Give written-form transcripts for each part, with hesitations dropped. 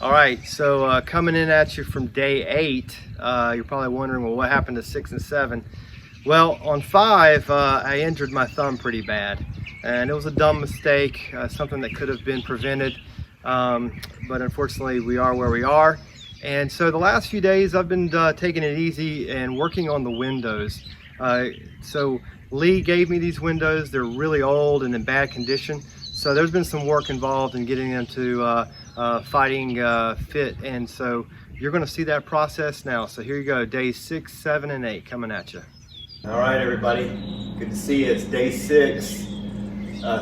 All right, so coming in at you from day 8, you're probably wondering, well, what happened to 6 and 7? Well, on 5, I injured my thumb pretty bad, and it was a dumb mistake, something that could have been prevented, but unfortunately we are where we are. And so the last few days I've been taking it easy and working on the windows. So Lee gave me these windows. They're really old and in bad condition, so there's been some work involved in getting them to fighting fit, and so you're going to see that process now. So here you go, days 6, 7, and 8 coming at you. All right, everybody, good to see you. It's day 6.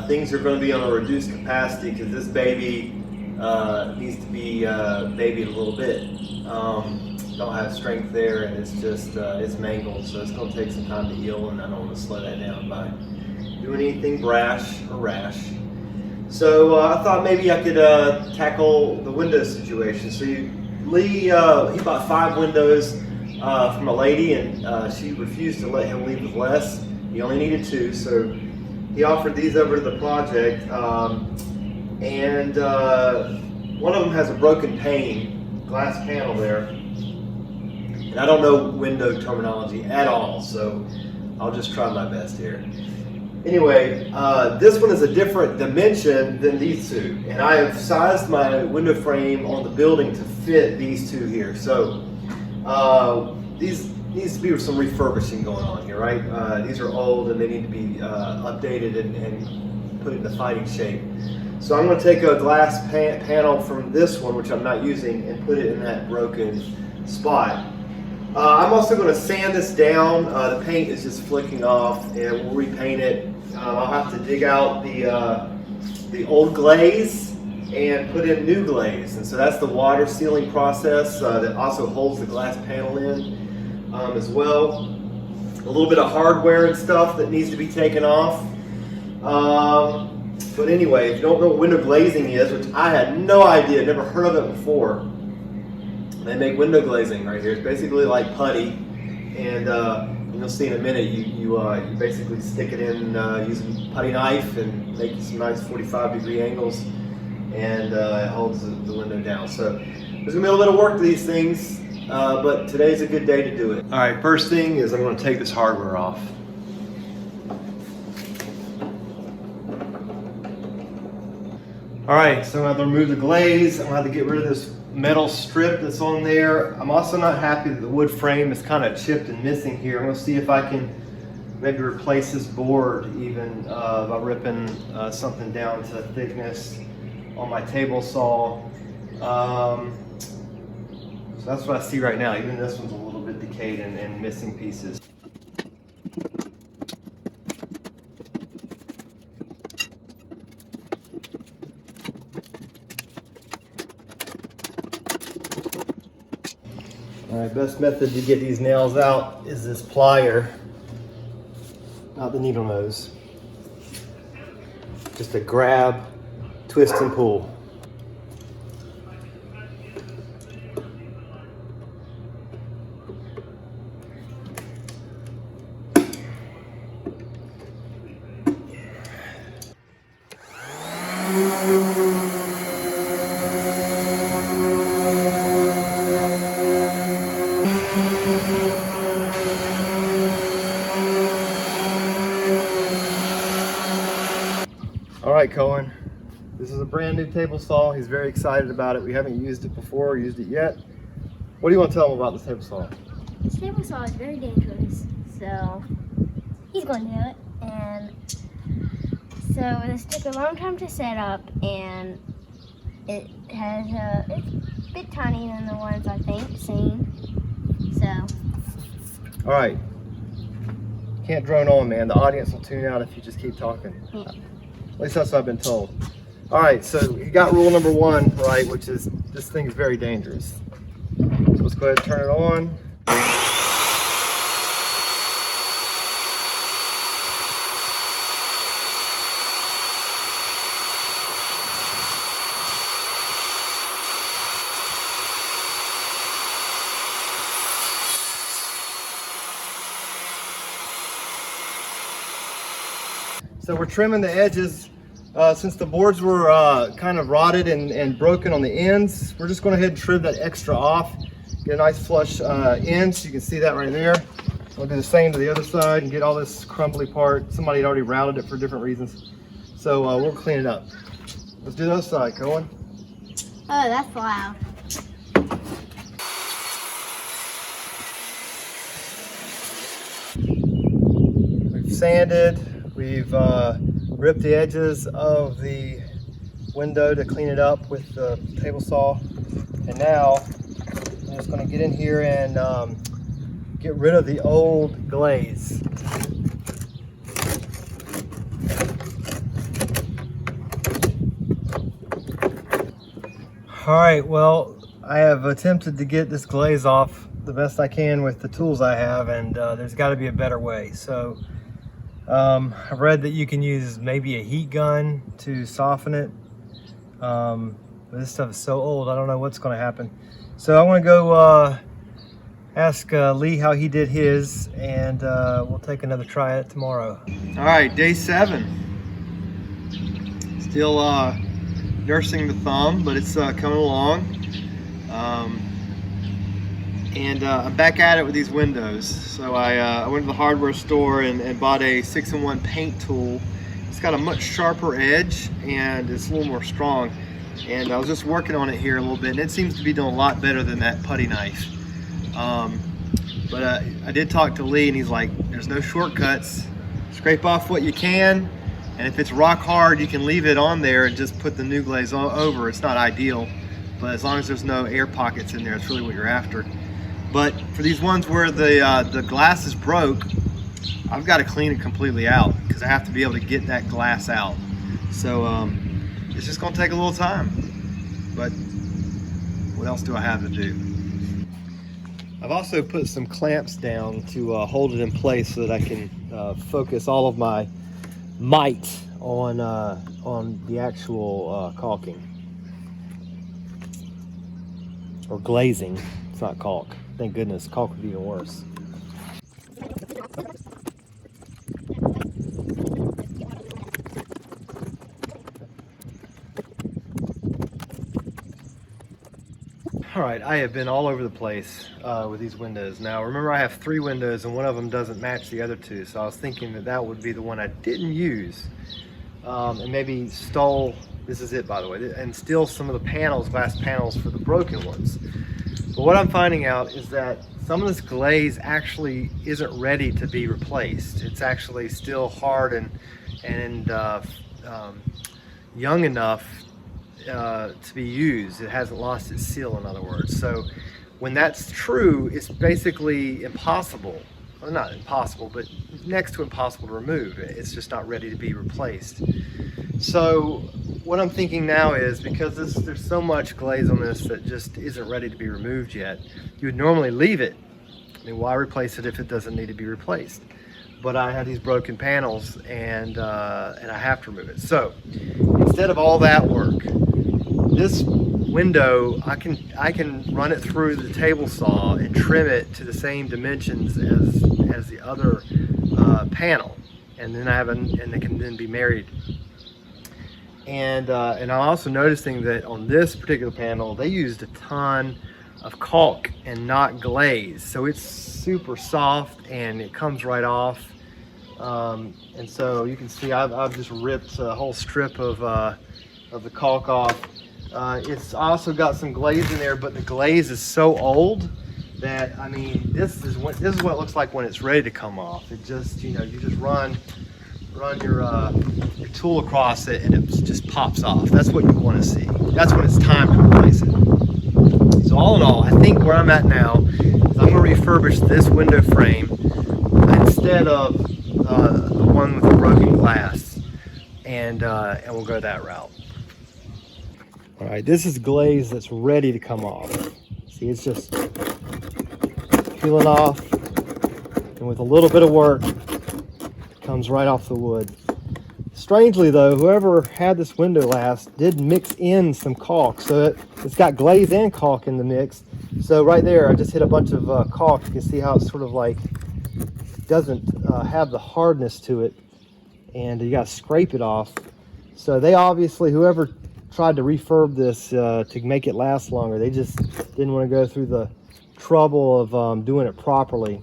Things are going to be on a reduced capacity because this baby needs to be babied a little bit. Don't have strength there, and it's just it's mangled, so it's going to take some time to heal, and I don't want to slow that down by doing anything brash or rash. So I thought maybe I could tackle the window situation. So Lee, he bought 5 windows from a lady, and she refused to let him leave with less. He only needed 2, so he offered these over to the project. And one of them has a broken pane, glass panel there. And I don't know window terminology at all, so I'll just try my best here. Anyway, this one is a different dimension than these 2, and I have sized my window frame on the building to fit these 2 here. So these needs to be some refurbishing going on here, right? These are old and they need to be updated and put into fighting shape. So I'm going to take a glass panel from this one, which I'm not using, and put it in that broken spot. I'm also going to sand this down. The paint is just flicking off, and we'll repaint it. I'll have to dig out the old glaze and put in new glaze, and so that's the water sealing process that also holds the glass panel in as well. A little bit of hardware and stuff that needs to be taken off. But anyway, if you don't know what window glazing is, which I had no idea, never heard of it before, they make window glazing right here. It's basically like putty, and you'll see in a minute. You basically stick it in using a putty knife and make some nice 45-degree angles, and it holds the window down. So there's gonna be a little bit of work to these things, but today's a good day to do it. All right, first thing is I'm going to take this hardware off. All right, so I'm going to remove the glaze. I'm going to have to get rid of this metal strip that's on there. I'm also not happy that the wood frame is kind of chipped and missing here. I'm going to see if I can maybe replace this board even by ripping something down to thickness on my table saw. So that's what I see right now. Even this one's a little bit decayed and missing pieces. All right, best method to get these nails out is this plier, not the needle nose. Just a grab, twist and pull. All right, Cohen, this is a brand new table saw. He's very excited about it. We haven't used it before or used it yet. What do you want to tell him about this table saw? This table saw is very dangerous, so he's going to do it. And so this took a long time to set up, and it's a bit tiny than the ones I think seen. So. All right. Can't drone on, man. The audience will tune out if you just keep talking. Yeah. At least that's what I've been told. All right, so you got rule number 1, right, which is this thing is very dangerous. So let's go ahead and turn it on. So we're trimming the edges Since the boards were kind of rotted and broken on the ends, we're just going to go ahead and trim that extra off. Get a nice flush end, so you can see that right there. We'll do the same to the other side and get all this crumbly part. Somebody had already routed it for different reasons. So we'll clean it up. Let's do the other side, Cohen. Oh, that's loud. We've sanded, we've ripped the edges of the window to clean it up with the table saw. And now I'm just going to get in here and get rid of the old glaze. All right, well, I have attempted to get this glaze off the best I can with the tools I have, and there's got to be a better way. So I've read that you can use maybe a heat gun to soften it. But this stuff is so old, I don't know what's going to happen. So I want to go ask Lee how he did his, and we'll take another try at it tomorrow. All right, day 7. Still nursing the thumb, but it's coming along. I'm back at it with these windows. So I went to the hardware store and bought a 6-in-1 paint tool. It's got a much sharper edge and it's a little more strong. And I was just working on it here a little bit, and it seems to be doing a lot better than that putty knife. But I did talk to Lee, and he's like, there's no shortcuts. Scrape off what you can, and if it's rock hard, you can leave it on there and just put the new glaze over. It's not ideal, but as long as there's no air pockets in there, it's really what you're after. But for these ones where the glass is broke, I've got to clean it completely out because I have to be able to get that glass out. So it's just going to take a little time, but what else do I have to do? I've also put some clamps down to hold it in place so that I can focus all of my might on the actual caulking or glazing. It's not caulk. Thank goodness, caulk would be even worse. All right, I have been all over the place with these windows. Now, remember, I have 3 windows and one of them doesn't match the other 2, so I was thinking that that would be the one I didn't use, and maybe stole, this is it by the way, and steal some of the panels, glass panels for the broken ones. But what I'm finding out is that some of this glaze actually isn't ready to be replaced. It's actually still hard and young enough to be used. It hasn't lost its seal, in other words. So when that's true, it's basically impossible, well, not impossible, but next to impossible to remove. It's just not ready to be replaced. So what I'm thinking now is, because there's so much glaze on this that just isn't ready to be removed yet, you would normally leave it. I mean, why replace it if it doesn't need to be replaced? But I have these broken panels and I have to remove it. So instead of all that work, this window, I can run it through the table saw and trim it to the same dimensions as the other panel, and then and they can then be married. And I'm also noticing that on this particular panel, they used a ton of caulk and not glaze, so it's super soft and it comes right off. And so you can see I've just ripped a whole strip of the caulk off. It's also got some glaze in there, but the glaze is so old that, I mean, this is what it looks like when it's ready to come off. It just, you just run your tool across it and it just pops off. That's what you want to see. That's when it's time to replace it. So all in all, I think where I'm at now is I'm going to refurbish this window frame instead of the one with the broken glass, and we'll go that route. All right, this is glaze that's ready to come off. See, it's just peeling off, and with a little bit of work, it comes right off the wood. Strangely though, whoever had this window last did mix in some caulk, so it's got glaze and caulk in the mix. So right there, I just hit a bunch of caulk. You can see how it's sort of like doesn't have the hardness to it, and you got to scrape it off. So they obviously, whoever tried to refurb this to make it last longer, they just didn't want to go through the trouble of doing it properly,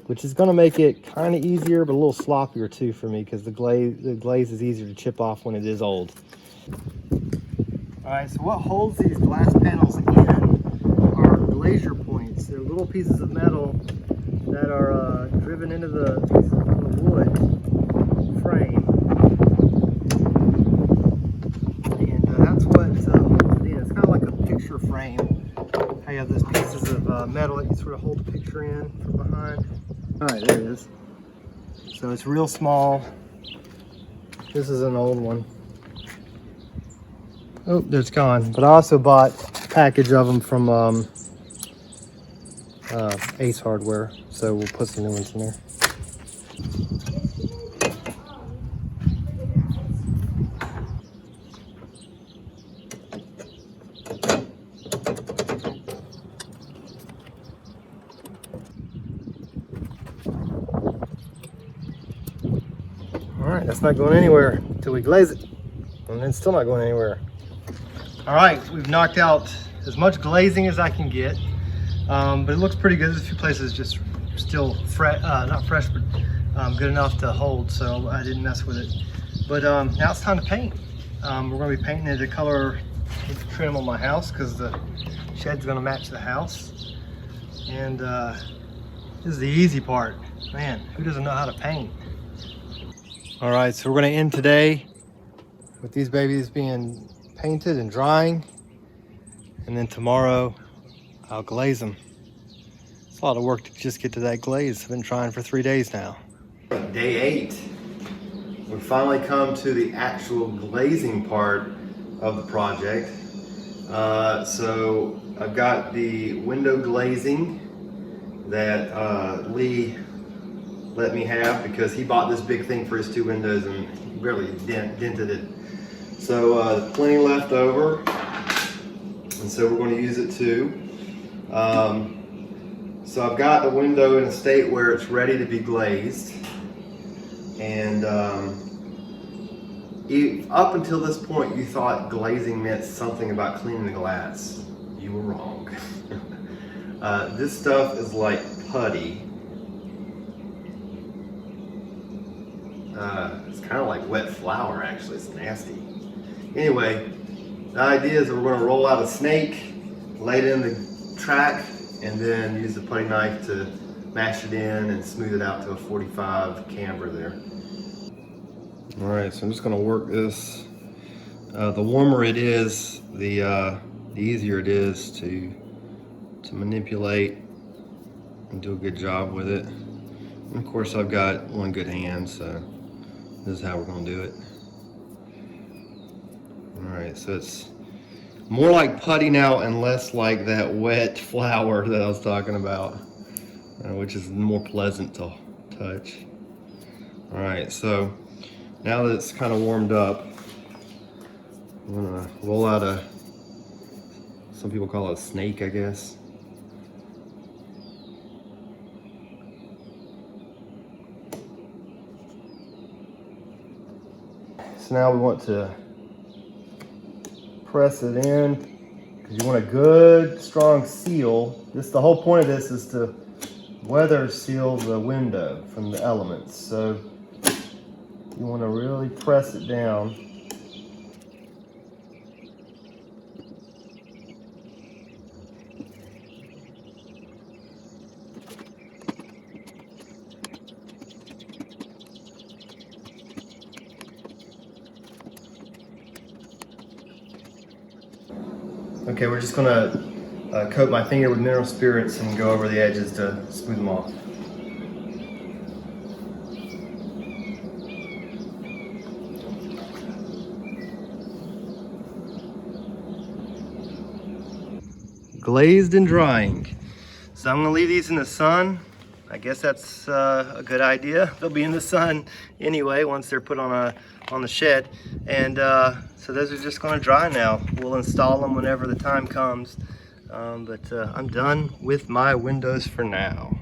which is going to make it kind of easier but a little sloppier too for me, because the glaze is easier to chip off when it is old. All right, so what holds these glass panels in are glazier points. They're little pieces of metal that are driven into the wood frame, and that's what holds it in. It's kind of like a picture frame. How you have those pieces of metal that you sort of hold the picture in from behind. All right, there it is. So it's real small. This is an old one. Oh, there's gone. But I also bought a package of them from Ace Hardware, so we'll put some new ones in there. All right, that's not going anywhere until we glaze it, and then it's still not going anywhere. All right, we've knocked out as much glazing as I can get, but it looks pretty good. There's a few places just still not fresh, but good enough to hold, so I didn't mess with it. But now it's time to paint. We're going to be painting it the color with the trim on my house, because the shed's going to match the house. And this is the easy part. Man, who doesn't know how to paint? All right, so we're going to end today with these babies being painted and drying, and then tomorrow I'll glaze them. It's a lot of work to just get to that glaze. I've been trying for 3 days now. Day 8. We've finally come to the actual glazing part of the project. So I've got the window glazing that Lee let me have, because he bought this big thing for his 2 windows and he barely dented it. So plenty left over, and so we're going to use it too. So I've got the window in a state where it's ready to be glazed, and up until this point you thought glazing meant something about cleaning the glass. You were wrong. This stuff is like putty. It's kind of like wet flour, actually. It's nasty. Anyway, the idea is that we're going to roll out a snake, lay it in the track, and then use the putty knife to mash it in and smooth it out to a 45 camber there. All right, so I'm just going to work this. The warmer it is, the easier it is to manipulate and do a good job with it. And of course, I've got one good hand, so this is how we're going to do it. All right, so it's more like putty now and less like that wet flour that I was talking about, which is more pleasant to touch. All right, so now that it's kind of warmed up, I'm gonna roll out some people call it a snake, I guess. So now we want to press it in, because you want a good strong seal. The whole point of this is to weather seal the window from the elements. So you want to really press it down. Okay, we're just gonna coat my finger with mineral spirits and go over the edges to smooth them off. Glazed and drying. So I'm gonna leave these in the sun. I guess that's a good idea. They'll be in the sun anyway once they're put on the shed. And so those are just gonna dry now. We'll install them whenever the time comes. But I'm done with my windows for now.